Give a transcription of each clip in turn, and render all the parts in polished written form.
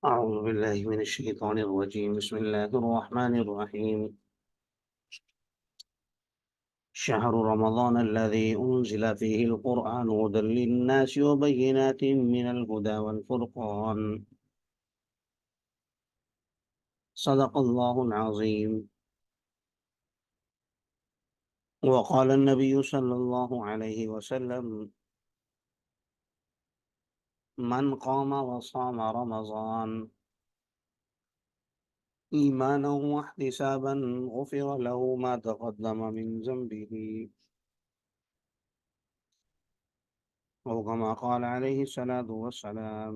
أعوذ بالله من الشيطان الرجيم بسم الله الرحمن الرحيم شهر رمضان الذي أنزل فيه القرآن هدى للناس وبينات من الهدى والفرقان صدق الله العظيم. وقال النبي صلى الله عليه وسلم من قام وصام رمضان إيمانا واحتسابا غفر له ما تقدم من ذنبه أو كما قال عليه الصلاة والسلام.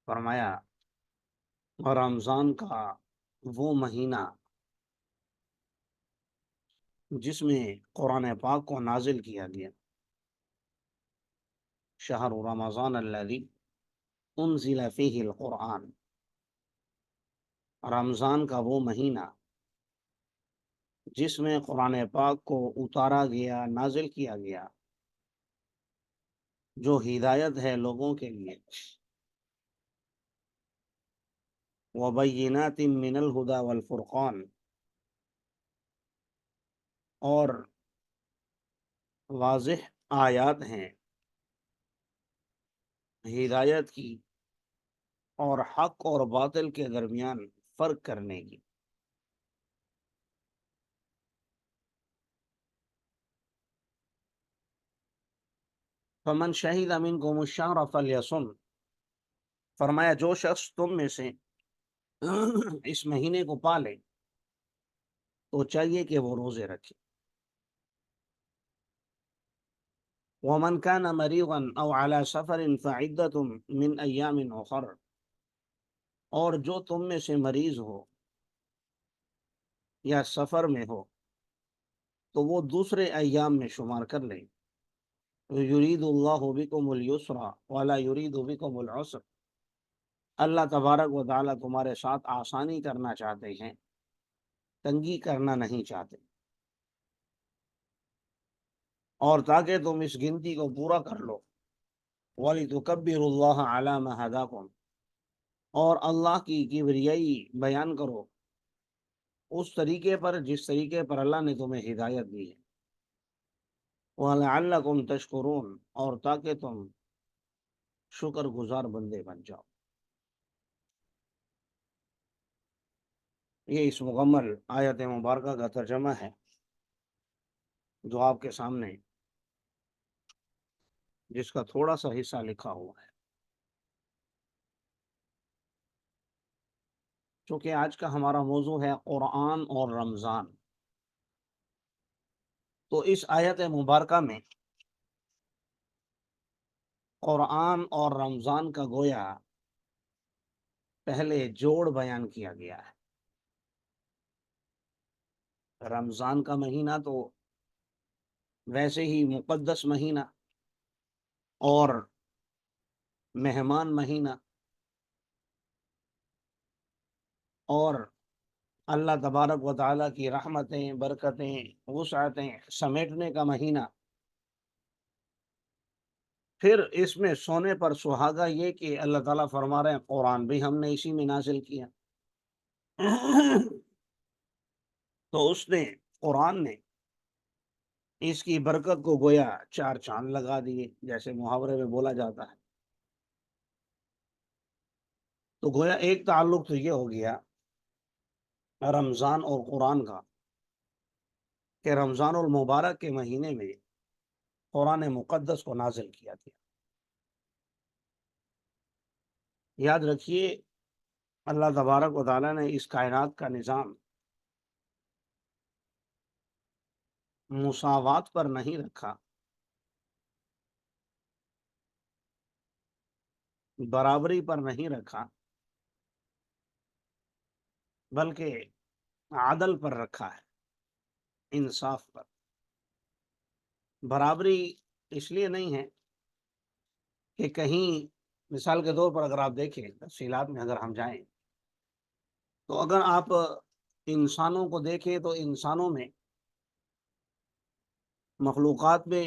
فرمایا رمضان کا وہ مہینہ جس میں قرآن پاک کو نازل کیا گیا، شہر رمضان الذی انزل فیہ القرآن، رمضان کا وہ مہینہ جس میں قرآن پاک کو اتارا گیا، نازل کیا گیا، جو ہدایت ہے لوگوں کے لیے، وبینات من الہدی والفرقان، اور واضح آیات ہیں ہدایت کی اور حق اور باطل کے درمیان فرق کرنے کی۔ فمن شہید منکم الشہر فلیصم، فرمایا جو شخص تم میں سے اس مہینے کو پالے تو چاہیے کہ وہ روزے رکھے۔ ومن كان مريضا او على سفر فعدة من ایام اخر، اور جو تم میں سے مریض ہو یا سفر میں ہو تو وہ دوسرے ایام میں شمار کر لیں۔ یرید اللہ بکم اليسر ولا یرید بکم العسر، اللہ تبارک و تعالیٰ تمہارے ساتھ آسانی کرنا چاہتے ہیں، تنگی کرنا نہیں چاہتے، اور تاکہ تم اس گنتی کو پورا کر لو۔ وَلِتُكَبِّرُوا اللَّهَ عَلَى مَا هَدَاكُمْ، اور اللہ کی کبریائی بیان کرو اس طریقے پر جس طریقے پر اللہ نے تمہیں ہدایت دی ہے۔ وَلَعَلَّكُمْ تَشْكُرُونَ، اور تاکہ تم شکر گزار بندے بن جاؤ۔ یہ اس مکمل آیت مبارکہ کا ترجمہ ہے جو آپ کے سامنے، جس کا تھوڑا سا حصہ لکھا ہوا ہے۔ چونکہ آج کا ہمارا موضوع ہے قرآن اور رمضان، تو اس آیت مبارکہ میں قرآن اور رمضان کا گویا پہلے جوڑ بیان کیا گیا ہے۔ رمضان کا مہینہ تو ویسے ہی مقدس مہینہ اور مہمان مہینہ، اور اللہ تبارک و تعالیٰ کی رحمتیں، برکتیں، وسعتیں سمیٹنے کا مہینہ۔ پھر اس میں سونے پر سہاگا یہ کہ اللہ تعالیٰ فرما رہے ہیں قرآن بھی ہم نے اسی میں نازل کیا۔ تو اس نے، قرآن نے اس کی برکت کو گویا چار چاند لگا دیے، جیسے محاورے میں بولا جاتا ہے۔ تو گویا ایک تعلق تو یہ ہو گیا رمضان اور قرآن کا کہ رمضان المبارک کے مہینے میں قرآن مقدس کو نازل کیا گیا۔ یاد رکھیے اللہ تبارک و تعالیٰ نے اس کائنات کا نظام مساوات پر نہیں رکھا، برابری پر نہیں رکھا، بلکہ عدل پر رکھا ہے، انصاف پر۔ برابری اس لیے نہیں ہے کہ کہیں، مثال کے طور پر اگر آپ دیکھیں تفصیلات میں اگر ہم جائیں تو اگر آپ انسانوں کو دیکھیں تو انسانوں میں، مخلوقات میں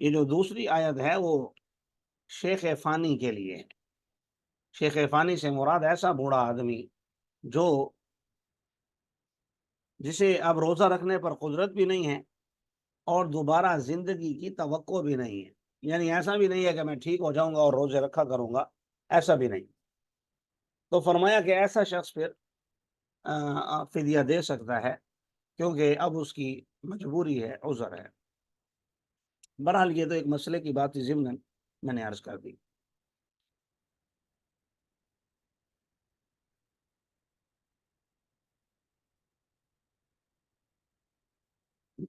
یہ جو دوسری آیت ہے وہ شیخ فانی کے لیے ہے۔ شیخ فانی سے مراد ایسا بوڑھا آدمی جو جسے اب روزہ رکھنے پر قدرت بھی نہیں ہے اور دوبارہ زندگی کی توقع بھی نہیں ہے، یعنی ایسا بھی نہیں ہے کہ میں ٹھیک ہو جاؤں گا اور روزے رکھا کروں گا، ایسا بھی نہیں۔ تو فرمایا کہ ایسا شخص پھر فدیہ دے سکتا ہے، کیونکہ اب اس کی مجبوری ہے، عذر ہے۔ بہرحال یہ تو ایک مسئلے کی بات ضمن میں نے عرض کر دی۔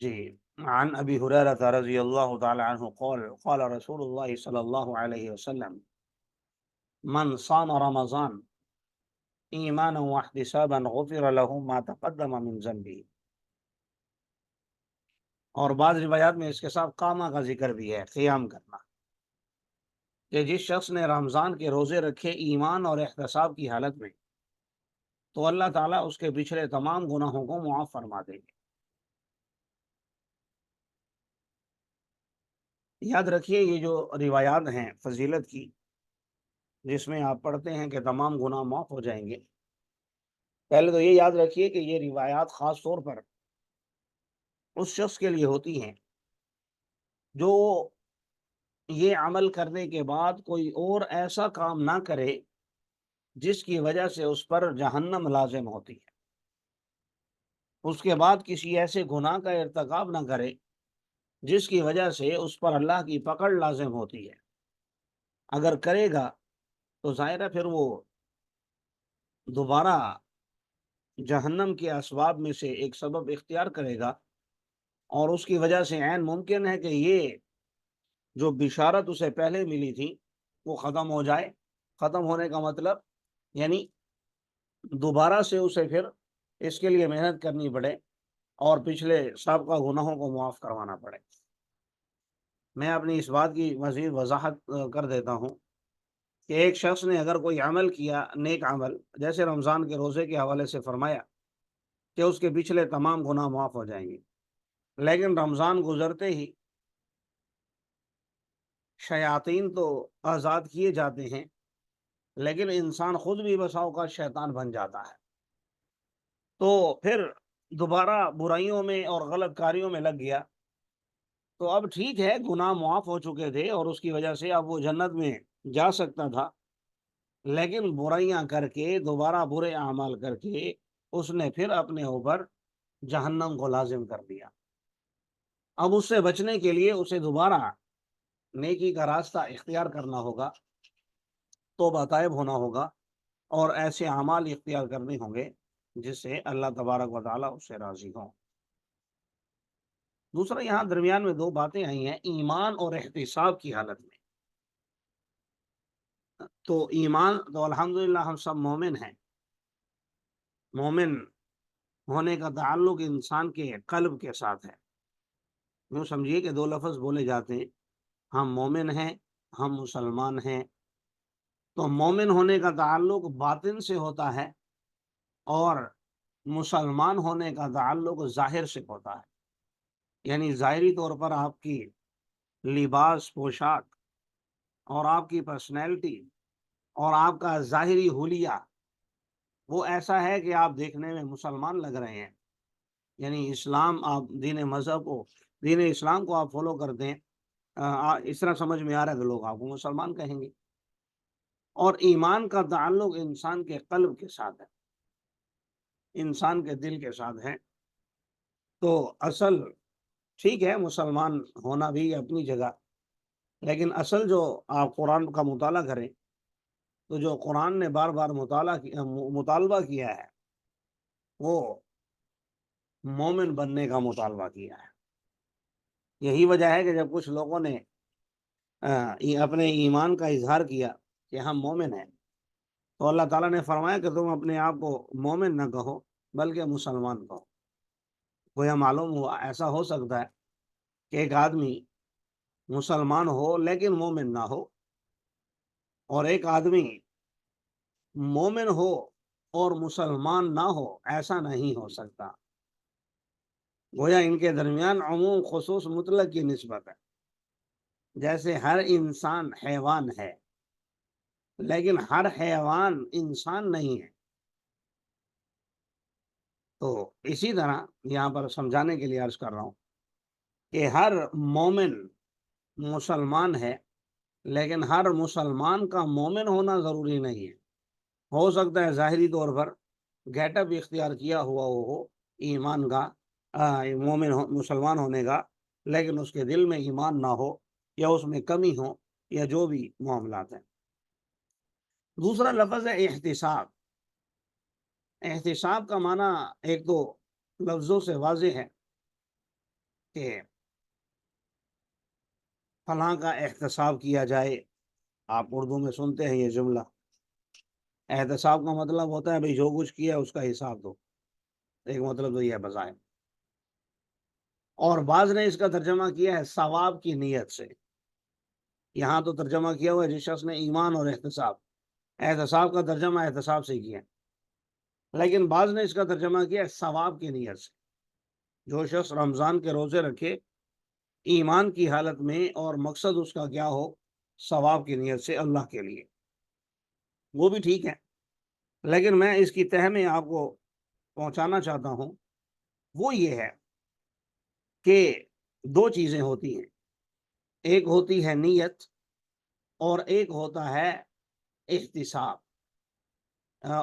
جی، عن ابی ہریرہ رضی اللہ تعالی عنہ قال قال رسول اللہ صلی اللہ علیہ وسلم من صام رمضان ایمانا واحتسابا غفر له ما تقدم من ذنبه۔ اور بعض روایات میں اس کے ساتھ قامہ کا ذکر بھی ہے، قیام کرنا، کہ جس شخص نے رمضان کے روزے رکھے ایمان اور احتساب کی حالت میں تو اللہ تعالیٰ اس کے پچھلے تمام گناہوں کو معاف فرما دیں گے۔ یاد رکھیے یہ جو روایات ہیں فضیلت کی، جس میں آپ پڑھتے ہیں کہ تمام گناہ معاف ہو جائیں گے، پہلے تو یہ یاد رکھیے کہ یہ روایات خاص طور پر اس شخص کے لیے ہوتی ہیں جو یہ عمل کرنے کے بعد کوئی اور ایسا کام نہ کرے جس کی وجہ سے اس پر جہنم لازم ہوتی ہے، اس کے بعد کسی ایسے گناہ کا ارتکاب نہ کرے جس کی وجہ سے اس پر اللہ کی پکڑ لازم ہوتی ہے۔ اگر کرے گا تو ظاہر ہے پھر وہ دوبارہ جہنم کے اسباب میں سے ایک سبب اختیار کرے گا، اور اس کی وجہ سے عین ممکن ہے کہ یہ جو بشارت اسے پہلے ملی تھی وہ ختم ہو جائے۔ ختم ہونے کا مطلب یعنی دوبارہ سے اسے پھر اس کے لیے محنت کرنی پڑے اور پچھلے سابقہ گناہوں کو معاف کروانا پڑے۔ میں اپنی اس بات کی مزید وضاحت کر دیتا ہوں کہ ایک شخص نے اگر کوئی عمل کیا، نیک عمل، جیسے رمضان کے روزے کے حوالے سے فرمایا کہ اس کے پچھلے تمام گناہ معاف ہو جائیں گے، لیکن رمضان گزرتے ہی شیاطین تو آزاد کیے جاتے ہیں، لیکن انسان خود بھی بسا اوقات شیطان بن جاتا ہے، تو پھر دوبارہ برائیوں میں اور غلط کاریوں میں لگ گیا۔ تو اب ٹھیک ہے، گناہ معاف ہو چکے تھے اور اس کی وجہ سے اب وہ جنت میں جا سکتا تھا، لیکن برائیاں کر کے، دوبارہ برے اعمال کر کے اس نے پھر اپنے اوپر جہنم کو لازم کر دیا۔ اب اس سے بچنے کے لیے اسے دوبارہ نیکی کا راستہ اختیار کرنا ہوگا، توبہ طائب ہونا ہوگا، اور ایسے اعمال اختیار کرنے ہوں گے جس سے اللہ تبارک و تعالیٰ اس سے راضی ہوں۔ دوسرا، یہاں درمیان میں دو باتیں آئی ہیں، ایمان اور احتساب کی حالت میں۔ تو ایمان تو الحمدللہ ہم سب مومن ہیں، مومن ہونے کا تعلق انسان کے قلب کے ساتھ ہے۔ یوں سمجھیے کہ دو لفظ بولے جاتے ہیں، ہم مومن ہیں، ہم مسلمان ہیں۔ تو مومن ہونے کا تعلق باطن سے ہوتا ہے اور مسلمان ہونے کا تعلق ظاہر سے ہوتا ہے، یعنی ظاہری طور پر آپ کی لباس، پوشاک اور آپ کی پرسنالٹی اور آپ کا ظاہری حلیہ وہ ایسا ہے کہ آپ دیکھنے میں مسلمان لگ رہے ہیں، یعنی اسلام، آپ دین مذہب کو، دین اسلام کو آپ فالو کرتے ہیں، اس طرح سمجھ میں آ رہا ہے کہ لوگ آپ کو مسلمان کہیں گے۔ اور ایمان کا تعلق انسان کے قلب کے ساتھ ہے، انسان کے دل کے ساتھ ہے۔ تو اصل ٹھیک ہے مسلمان ہونا بھی اپنی جگہ، لیکن اصل جو آپ قرآن کا مطالعہ کریں تو جو قرآن نے بار بار مطالبہ کیا ہے وہ مومن بننے کا مطالبہ کیا ہے۔ یہی وجہ ہے کہ جب کچھ لوگوں نے اپنے ایمان کا اظہار کیا کہ ہم مومن ہیں، تو اللہ تعالیٰ نے فرمایا کہ تم اپنے آپ کو مومن نہ کہو بلکہ مسلمان کہو۔ گویا معلوم ہوا ایسا ہو سکتا ہے کہ ایک آدمی مسلمان ہو لیکن مومن نہ ہو، اور ایک آدمی مومن ہو اور مسلمان نہ ہو، ایسا نہیں ہو سکتا۔ گویا ان کے درمیان عموم خصوص مطلق کی نسبت ہے۔ جیسے ہر انسان حیوان ہے لیکن ہر حیوان انسان نہیں ہے، تو اسی طرح یہاں پر سمجھانے کے لیے عرض کر رہا ہوں کہ ہر مومن مسلمان ہے لیکن ہر مسلمان کا مومن ہونا ضروری نہیں ہے۔ ہو سکتا ہے ظاہری طور پر گیٹ اپ اختیار کیا ہوا ہو ایمان کا، مومن مسلمان ہونے کا، لیکن اس کے دل میں ایمان نہ ہو یا اس میں کمی ہو یا جو بھی معاملات ہیں۔ دوسرا لفظ ہے احتساب۔ احتساب کا معنی ایک تو لفظوں سے واضح ہے کہ فلاں کا احتساب کیا جائے۔ آپ اردو میں سنتے ہیں یہ جملہ، احتساب کا مطلب ہوتا ہے بھئی جو کچھ کیا اس کا حساب دو، ایک مطلب تو یہ ہے بظاہر، اور بعض نے اس کا ترجمہ کیا ہے ثواب کی نیت سے۔ یہاں تو ترجمہ کیا ہوا ہے جس شخص نے ایمان اور احتساب، احتساب کا ترجمہ احتساب سے کیا، لیکن بعض نے اس کا ترجمہ کیا ہے ثواب کی نیت سے۔ جو شخص رمضان کے روزے رکھے ایمان کی حالت میں اور مقصد اس کا کیا ہو، ثواب کی نیت سے اللہ کے لیے، وہ بھی ٹھیک ہے، لیکن میں اس کی تہ میں آپ کو پہنچانا چاہتا ہوں وہ یہ ہے کہ دو چیزیں ہوتی ہیں، ایک ہوتی ہے نیت اور ایک ہوتا ہے احتساب،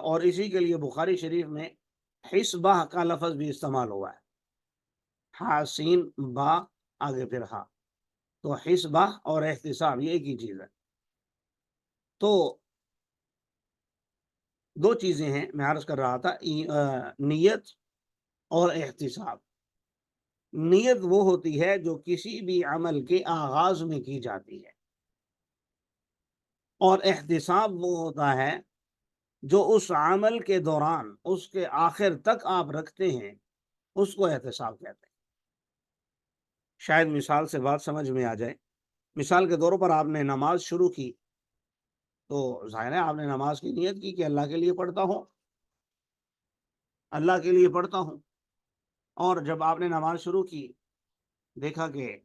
اور اسی کے لیے بخاری شریف میں حسبہ کا لفظ بھی استعمال ہوا ہے، ہا سین با آگے پھر ہا، تو حسبہ اور احتساب یہ ایک ہی چیز ہے۔ تو دو چیزیں ہیں، میں عرض کر رہا تھا نیت اور احتساب۔ نیت وہ ہوتی ہے جو کسی بھی عمل کے آغاز میں کی جاتی ہے، اور احتساب وہ ہوتا ہے جو اس عمل کے دوران اس کے آخر تک آپ رکھتے ہیں، اس کو احتساب کہتے ہیں۔ شاید مثال سے بات سمجھ میں آ جائے۔ مثال کے طور پر آپ نے نماز شروع کی تو ظاہر ہے آپ نے نماز کی نیت کی کہ اللہ کے لیے پڑھتا ہوں، اللہ کے لیے پڑھتا ہوں، اور جب آپ نے نماز شروع کی دیکھا کہ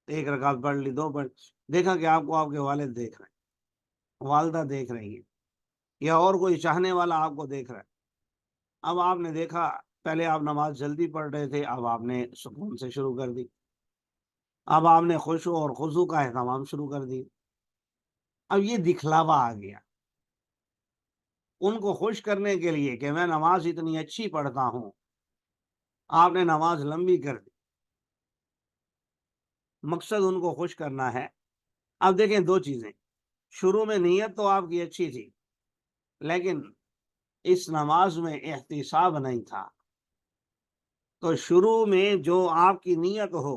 ایک رکعت پڑھ لی، دو پڑھ، دیکھا کہ آپ کو آپ کے والد دیکھ رہے ہیں، والدہ دیکھ رہی ہیں، یا اور کوئی چاہنے والا آپ کو دیکھ رہا ہے۔ اب آپ نے دیکھا پہلے آپ نماز جلدی پڑھ رہے تھے، اب آپ نے سکون سے شروع کر دی، اب آپ نے خشوع اور خضوع کا اہتمام شروع کر دی۔ اب یہ دکھلاوا آ گیا ان کو خوش کرنے کے لیے کہ میں نماز اتنی اچھی پڑھتا ہوں، آپ نے نماز لمبی کر دی، مقصد ان کو خوش کرنا ہے۔ اب دیکھیں دو چیزیں، شروع میں نیت تو آپ کی اچھی تھی لیکن اس نماز میں احتساب نہیں تھا، تو شروع میں جو آپ کی نیت ہو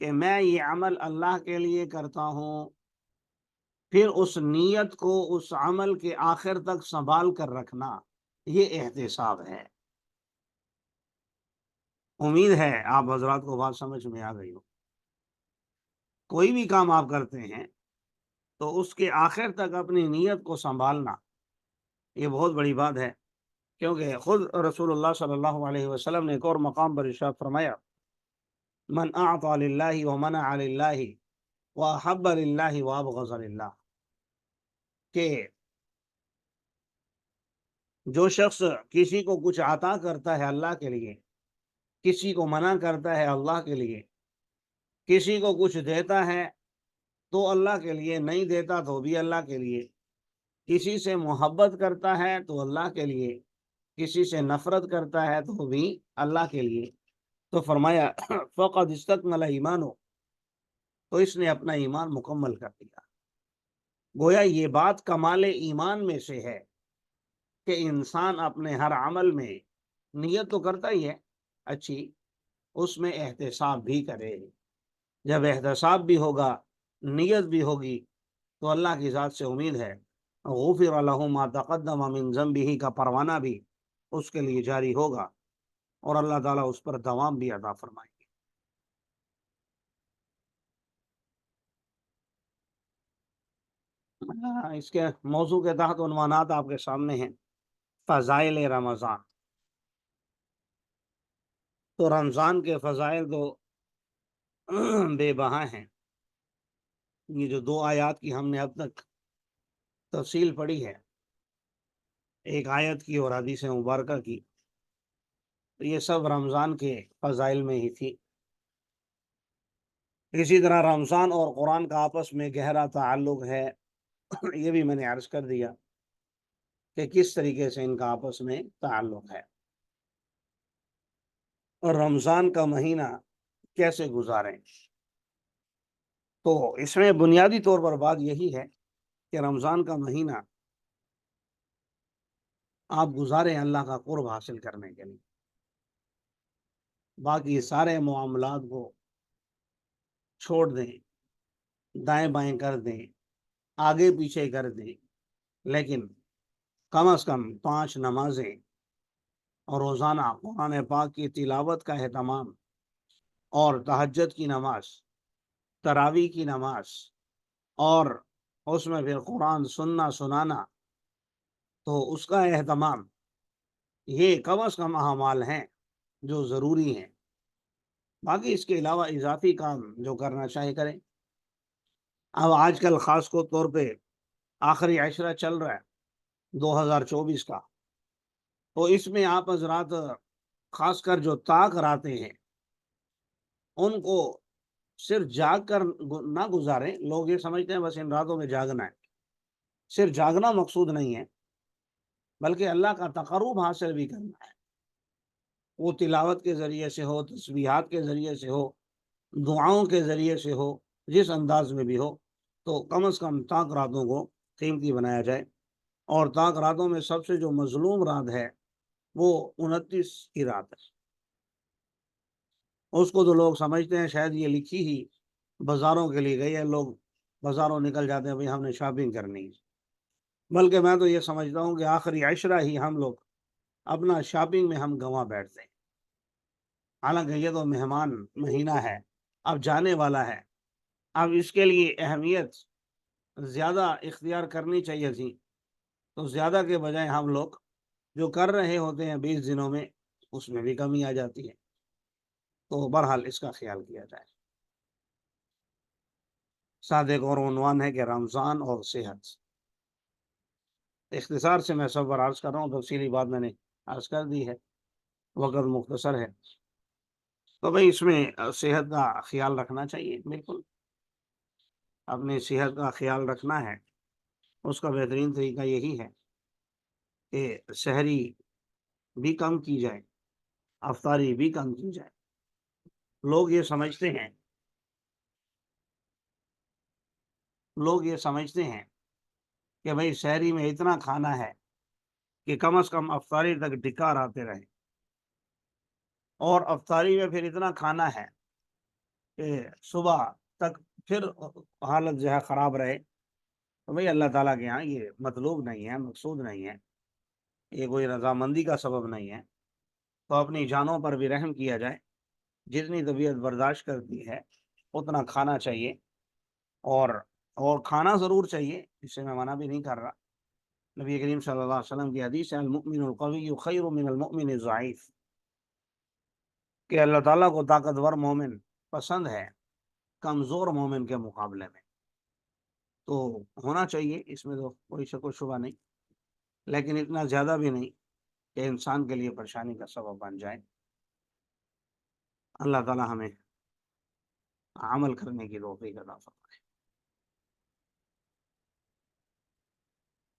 کہ میں یہ عمل اللہ کے لیے کرتا ہوں، پھر اس نیت کو اس عمل کے آخر تک سنبھال کر رکھنا، یہ احتساب ہے۔ امید ہے آپ حضرات کو بات سمجھ میں آ گئی ہو۔ کوئی بھی کام آپ کرتے ہیں تو اس کے آخر تک اپنی نیت کو سنبھالنا یہ بہت بڑی بات ہے، کیونکہ خود رسول اللہ صلی اللہ علیہ وسلم نے ایک اور مقام پر ارشاد فرمایا، من اعطى للہ ومنع للہ واحب للہ وابغض للہ، کہ جو شخص کسی کو کچھ عطا کرتا ہے اللہ کے لیے، کسی کو منع کرتا ہے اللہ کے لیے، کسی کو کچھ دیتا ہے تو اللہ کے لیے، نہیں دیتا تو بھی اللہ کے لیے، کسی سے محبت کرتا ہے تو اللہ کے لیے، کسی سے نفرت کرتا ہے تو بھی اللہ کے لیے، تو فرمایا فقد استکمل ایمانہ، تو اس نے اپنا ایمان مکمل کر دیا۔ گویا یہ بات کمال ایمان میں سے ہے کہ انسان اپنے ہر عمل میں نیت تو کرتا ہی ہے اچھی، اس میں احتساب بھی کرے۔ جب احتساب بھی ہوگا، نیت بھی ہوگی، تو اللہ کی ذات سے امید ہے غفر لہ ما تقدم من ذنبہ کا پروانہ بھی اس کے لیے جاری ہوگا، اور اللہ تعالیٰ اس پر دوام بھی عطا فرمائیں گے۔ اس کے موضوع کے تحت عنوانات آپ کے سامنے ہیں۔ فضائل رمضان، تو رمضان کے فضائل تو بے بہا ہیں۔ یہ جو دو آیات کی ہم نے اب تک تفصیل پڑھی ہے، ایک آیت کی اور حدیث مبارکہ کی، تو یہ سب رمضان کے فضائل میں ہی تھی۔ اسی طرح رمضان اور قرآن کا آپس میں گہرا تعلق ہے، یہ بھی میں نے عرض کر دیا کہ کس طریقے سے ان کا آپس میں تعلق ہے، اور رمضان کا مہینہ کیسے گزاریں۔ تو اس میں بنیادی طور پر بات یہی ہے کہ رمضان کا مہینہ آپ گزاریں اللہ کا قرب حاصل کرنے کے لیے، باقی سارے معاملات کو چھوڑ دیں، دائیں بائیں کر دیں، آگے پیچھے کر دیں، لیکن کم از کم 5 نمازیں اور روزانہ قرآن پاک کی تلاوت کا اہتمام، اور تہجد کی نماز، تراویح کی نماز، اور اس میں پھر قرآن سننا سنانا، تو اس کا اہتمام، یہ کم از کم اعمال ہیں جو ضروری ہیں۔ باقی اس کے علاوہ اضافی کام جو کرنا چاہے کریں۔ اب آج کل خاص طور پہ آخری عشرہ چل رہا ہے 2024 کا، تو اس میں آپ حضرات خاص کر جو طاق راتیں ہیں ان کو صرف جاگ کر نہ گزاریں۔ لوگ یہ سمجھتے ہیں بس ان راتوں میں جاگنا ہے، صرف جاگنا مقصود نہیں ہے، بلکہ اللہ کا تقرب حاصل بھی کرنا ہے۔ وہ تلاوت کے ذریعے سے ہو، تسبیحات کے ذریعے سے ہو، دعاؤں کے ذریعے سے ہو، جس انداز میں بھی ہو، تو کم از کم طاق راتوں کو قیمتی بنایا جائے۔ اور طاق راتوں میں سب سے جو مظلوم رات ہے وہ 29 کی رات ہے۔ اس کو تو لوگ سمجھتے ہیں شاید یہ لکھی ہی بازاروں کے لیے گئی ہے، لوگ بازاروں نکل جاتے ہیں بھئی ہم نے شاپنگ کرنی ہے، بلکہ میں تو یہ سمجھتا ہوں کہ آخری عشرہ ہی ہم لوگ اپنا شاپنگ میں ہم گنوا بیٹھتے ہیں۔ حالانکہ یہ تو مہمان مہینہ ہے، اب جانے والا ہے، اب اس کے لیے اہمیت زیادہ اختیار کرنی چاہیے تھی، تو زیادہ کے بجائے ہم لوگ جو کر رہے ہوتے ہیں 20 دنوں میں، اس میں بھی کمی آ جاتی ہے۔ تو بہرحال اس کا خیال کیا جائے۔ ساتھ ایک اور عنوان ہے کہ رمضان اور صحت۔ اختصار سے میں سب پر عرض کر رہا ہوں، تفصیلی بات میں نے عرض کر دی ہے، وقت مختصر ہے، تو بھئی اس میں صحت کا خیال رکھنا چاہیے۔ بالکل اپنی صحت کا خیال رکھنا ہے، اس کا بہترین طریقہ یہی ہے کہ سحری بھی کم کی جائے، افطاری بھی کم کی جائے۔ لوگ یہ سمجھتے ہیں کہ بھئی سحری میں اتنا کھانا ہے کہ کم از کم افطاری تک ڈکار آتے رہے، اور افطاری میں پھر اتنا کھانا ہے کہ صبح تک پھر حالت جو ہے خراب رہے۔ تو بھئی اللہ تعالیٰ کے ہاں یہ مطلوب نہیں ہے، مقصود نہیں ہے، یہ کوئی رضامندی کا سبب نہیں ہے۔ تو اپنی جانوں پر بھی رحم کیا جائے، جتنی طبیعت برداشت کرتی ہے اتنا کھانا چاہیے، اور کھانا ضرور چاہیے، اس سے میں منع بھی نہیں کر رہا۔ نبی کریم صلی اللہ علیہ وسلم کی حدیث ہے المؤمن القوی خیر من المؤمن الضعیف، کہ اللہ تعالیٰ کو طاقتور مومن پسند ہے کمزور مومن کے مقابلے میں۔ تو ہونا چاہیے، اس میں تو کوئی شک و شبہ نہیں، لیکن اتنا زیادہ بھی نہیں کہ انسان کے لیے پریشانی کا سبب بن جائے۔ اللہ تعالیٰ ہمیں عمل کرنے کی توفیق عطا فرمائے۔